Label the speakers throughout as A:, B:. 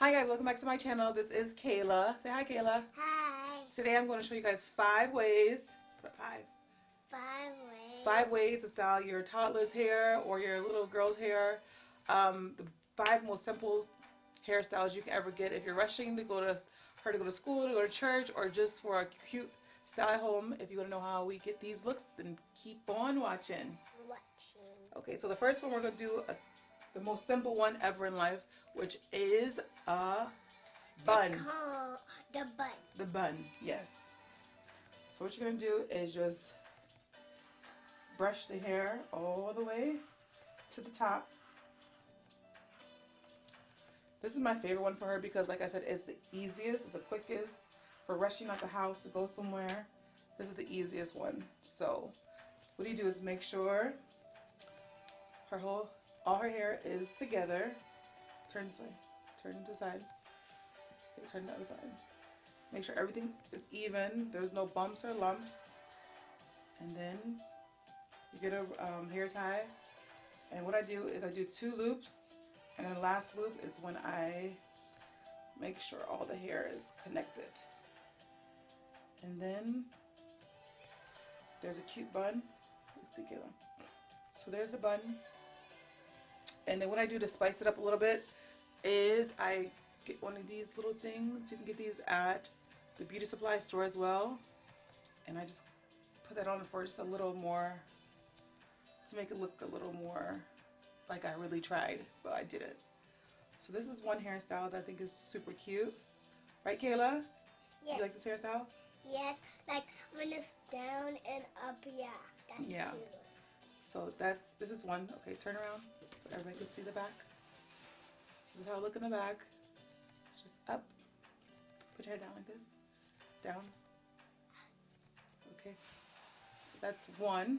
A: Hi guys, welcome back to my channel. This is Kayla. Say hi, Kayla.
B: Hi.
A: Today I'm going to show you guys 5 ways, five,
B: 5 ways.
A: 5 ways to style your toddler's hair or your little girl's hair. The 5 most simple hairstyles you can ever get if you're rushing to go to school, to go to church, or just for a cute style at home. If you want to know how we get these looks, then keep on watching. Okay, so the first one we're going to do the most simple one ever in life, which is a bun.
B: The bun.
A: The bun, yes. So what you're going to do is just brush the hair all the way to the top. This is my favorite one for her because, like I said, it's the easiest, it's the quickest for rushing out the house to go somewhere. This is the easiest one. So what you do is make sure all her hair is together. Turn this way. Turn to the side. Okay, turn to the other side. Make sure everything is even. There's no bumps or lumps. And then you get a hair tie. And what I do is I do 2 loops. And then the last loop is when I make sure all the hair is connected. And then there's a cute bun. Let's see, Kayla. So there's the bun. And then what I do to spice it up a little bit is I get one of these little things. You can get these at the beauty supply store as well. And I just put that on for just a little more, to make it look a little more like I really tried, but I didn't. So this is one hairstyle that I think is super cute. Right, Kayla?
B: Yes.
A: You like this hairstyle?
B: Yes, like when it's down and up, yeah. That's cute.
A: So this is one. Okay, turn around so everybody can see the back. This is how I look in the back. Just up. Put your head down like this. Down. Okay. So that's one.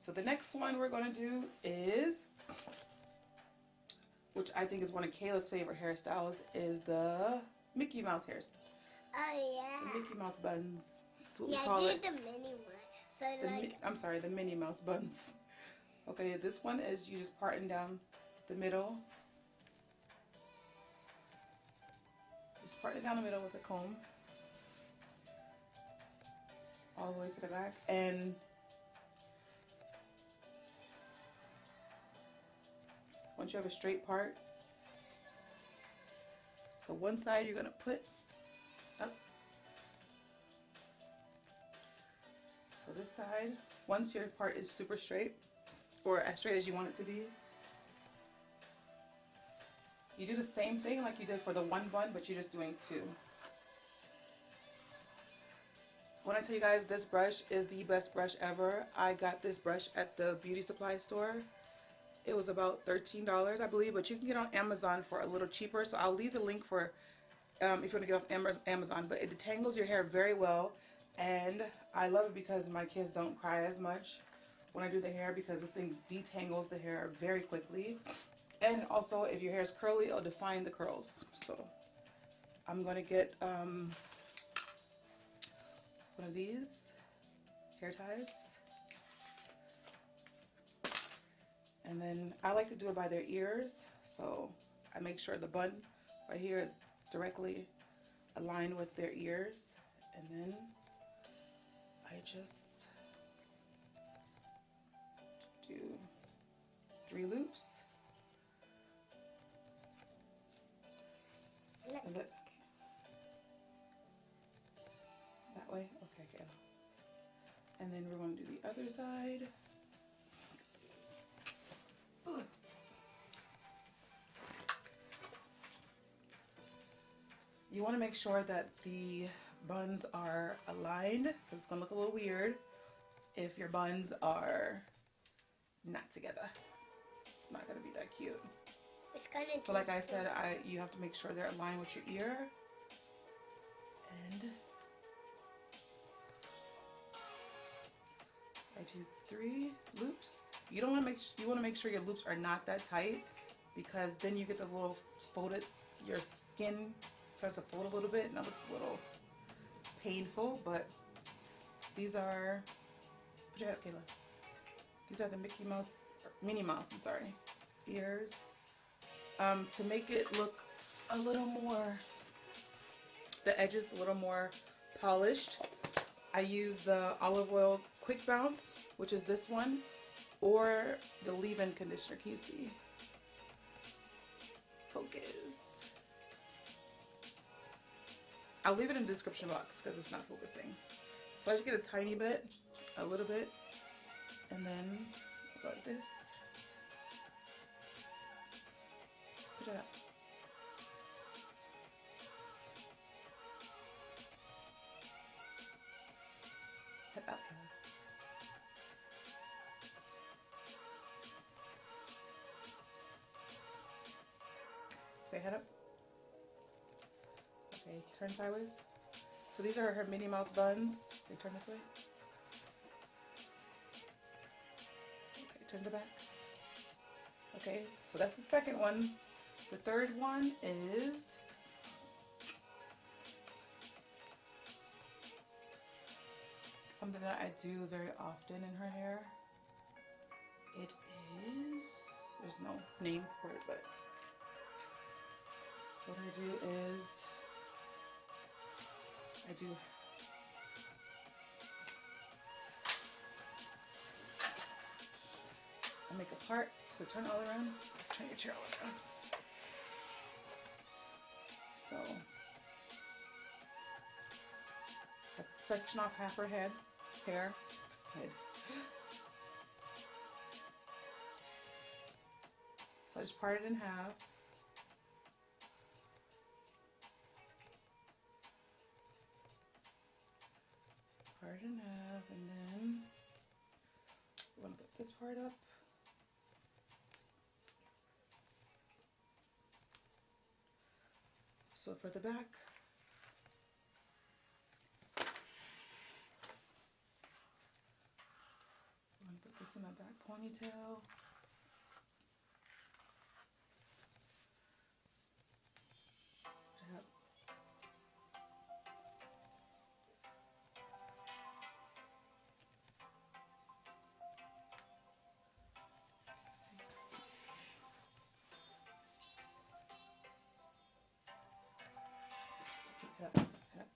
A: So the next one we're going to do is, which I think is one of Kayla's favorite hairstyles, is the Mickey Mouse hairstyle.
B: Oh, yeah.
A: The Mickey Mouse buns. That's what we
B: I
A: call
B: did
A: it.
B: the mini one. So
A: I'm sorry, the Minnie Mouse buns. Okay, this one is you just parting down the middle. Just parting down the middle with a comb. All the way to the back. And once you have a straight part, so one side you're going to put up. So this side, once your part is super straight, or as straight as you want it to be, you do the same thing like you did for the one bun, but you're just doing 2. When I tell you guys, this brush is the best brush ever. I got this brush at the beauty supply store. It was about $13, I believe, but you can get it on Amazon for a little cheaper. So I'll leave the link for if you want to get off Amazon. But it detangles your hair very well, and I love it because my kids don't cry as much when I do the hair, because this thing detangles the hair very quickly. And also, if your hair is curly, it'll define the curls. So I'm going to get one of these hair ties. And then I like to do it by their ears. So I make sure the bun right here is directly aligned with their ears. And then I just do 3 loops. And look. That way? Okay, good. And then we're going to do the other side. You want to make sure that the buns are aligned, because it's going to look a little weird if your buns are not together. It's not going to be that cute.
B: It's kind of
A: so like I said, you have to make sure they're aligned with your ear. And I do 3 loops. You want to make sure your loops are not that tight, because then you get the little folded, your skin starts to fold a little bit and that looks a little painful. But these are, put your head up, Kayla. These are the Minnie Mouse, I'm sorry, ears. To make it look a little more, the edges a little more polished, I use the olive oil quick bounce, which is this one, or the leave-in conditioner. Can you see? Focus. I'll leave it in the description box because it's not focusing. So I just get a tiny bit, a little bit, and then go like this. Push it up. Head up, Kelly. Okay, head up. Okay, turn sideways. So these are her Minnie Mouse buns. They turn this way. Okay, turn the back. Okay, so that's the second one. The third one is something that I do very often in her hair. It is, there's no name for it, but what I do is I make a part, so turn all around. Let's turn your chair all around. So I section off half her head. So I just part it in half. Part it in half, and then I'm gonna put this part up. So for the back, I'm gonna put this in my back ponytail. Yep. Yep. Yep.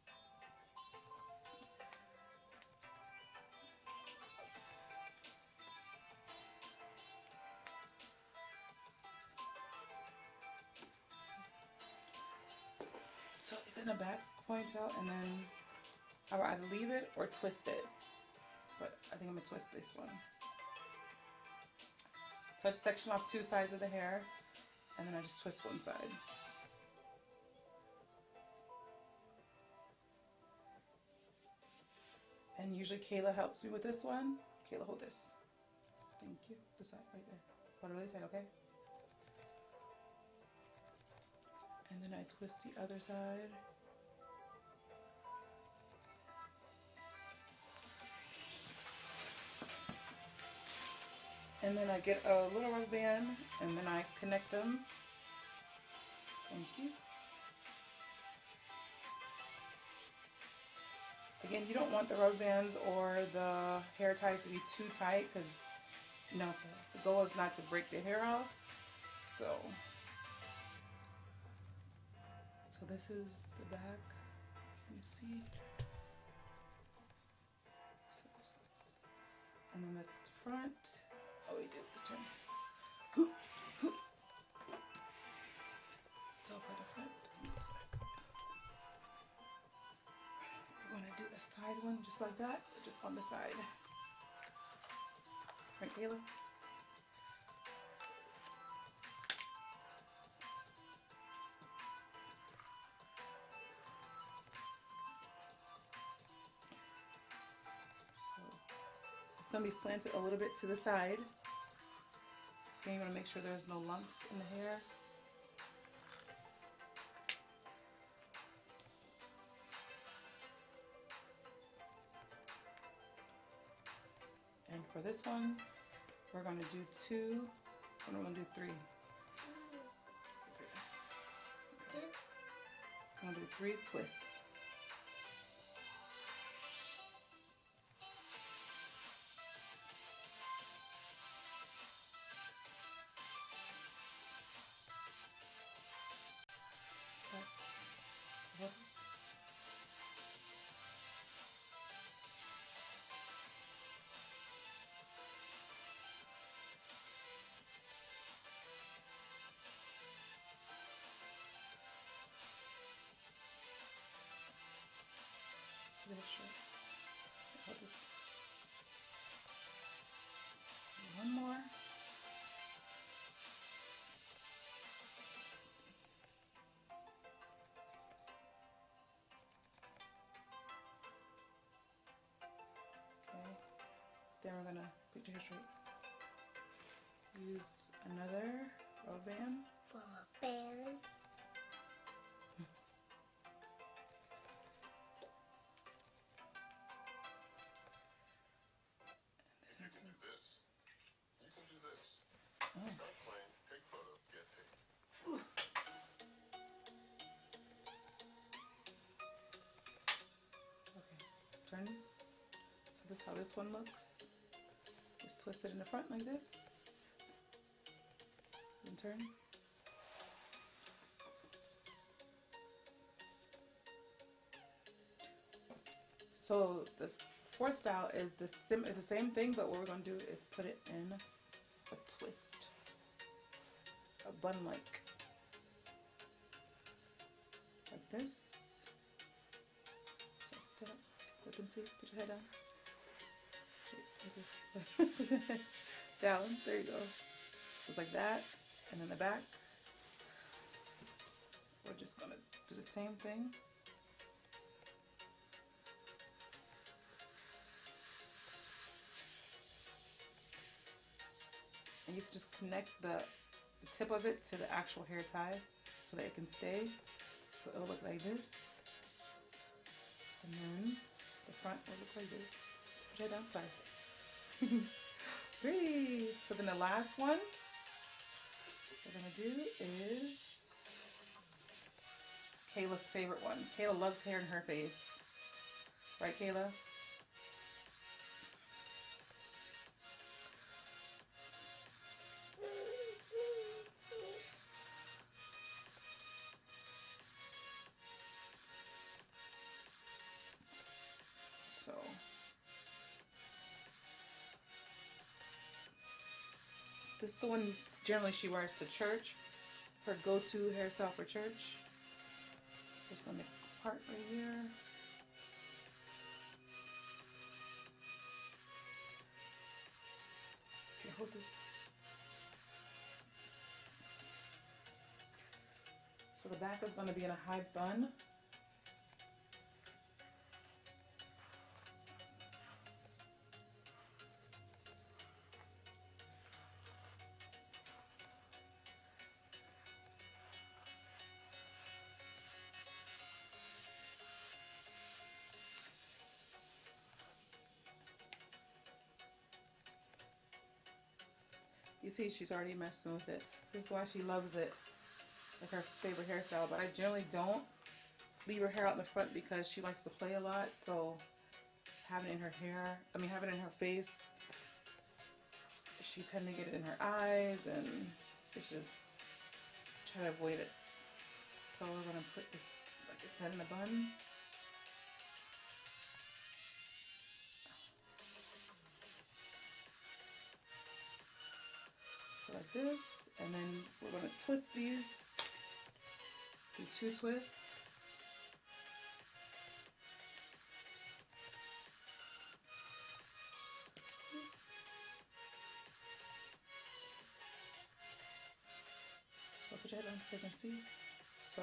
A: So it's in the back ponytail, and then I will either leave it or twist it. But I think I'm gonna twist this one. So I just section off two sides of the hair, and then I just twist one side. And usually Kayla helps me with this one. Kayla, hold this. Thank you. This side right there. Hold it really tight, okay? And then I twist the other side. And then I get a little rubber band, and then I connect them. Thank you. Again, you don't want the rubber bands or the hair ties to be too tight, because you know the goal is not to break the hair off. So this is the back. Can you see? And then that's the front. All we do is turn. So for the front, we're going to do a side one just like that, just on the side. Right, Kayla? It's going to be slanted a little bit to the side. Then you want to make sure there's no lumps in the hair. And for this one, we're going to do two, and we're going to do three. I'm going to do 3 twists. Hold this short. Hold this. One more. Okay. Then we're gonna put your hair straight. Use another rubber band.
B: Rubber band.
C: You can do this. You can do this.
A: Oh.
C: Start playing. Take photo. Get paid.
A: Okay. Turn. So this is how this one looks. Just twist it in the front like this. And turn. So the fourth style is the same thing, but what we're gonna do is put it in a twist, a bun like this. So stand up, look and see. Put your head down. Like this. Down. There you go. Just like that, and then the back. We're just gonna do the same thing. And you can just connect the tip of it to the actual hair tie so that it can stay. So it'll look like this. And then the front will look like this. Put your head down, sorry. Pretty. So then the last one we're gonna do is Kayla's favorite one. Kayla loves hair in her face. Right, Kayla? So this is the one generally she wears to church. Her go-to hairstyle for church. Just gonna make a part right here. Okay, hold this. So the back is gonna be in a high bun. You see, she's already messing with it. This is why she loves it. Like her favorite hairstyle. But I generally don't leave her hair out in the front because she likes to play a lot. So having it in her hair, having it in her face, she tend to get it in her eyes, and it's just try to avoid it. So we're gonna put this, like I said, in the bun. So like this, and then we're gonna twist these. Do 2 twists. So put your head down so you can see. So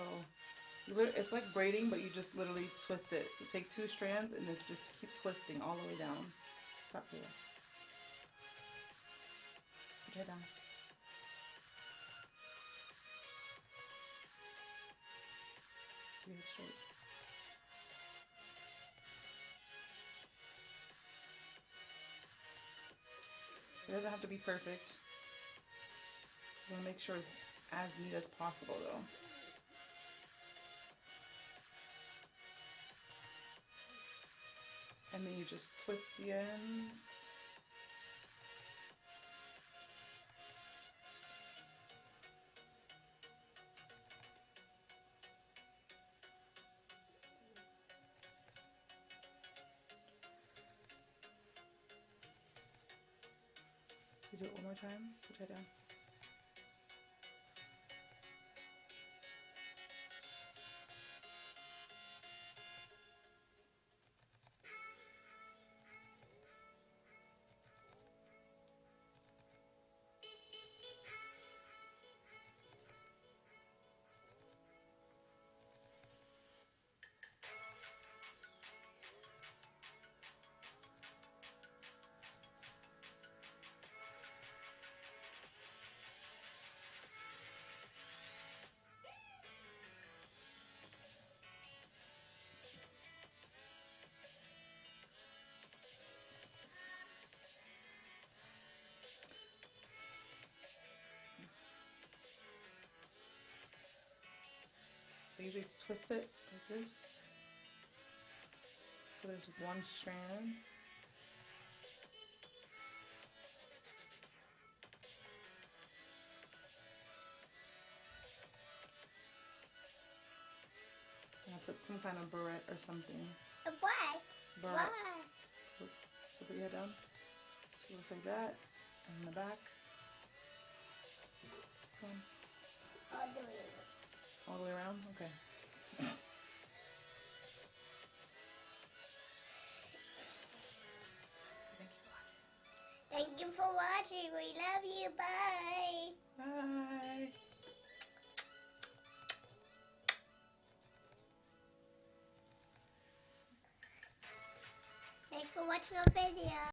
A: it's like braiding, but you just literally twist it. So take 2 strands and just keep twisting all the way down. Stop here. Put your head down. Keep it straight. It doesn't have to be perfect. You want to make sure it's as neat as possible though. And then you just twist the ends. You do it one more time. Put your head down. So usually twist it like this. So there's one strand. And I put some kind of barrette or something.
B: A what?
A: Barrette.
B: What?
A: So put your head down. So looks like that. And in the back. Come on.
B: All the way.
A: All the way around? Okay.
B: Thank you for watching. We love you. Bye.
A: Bye.
B: Thanks for watching our video.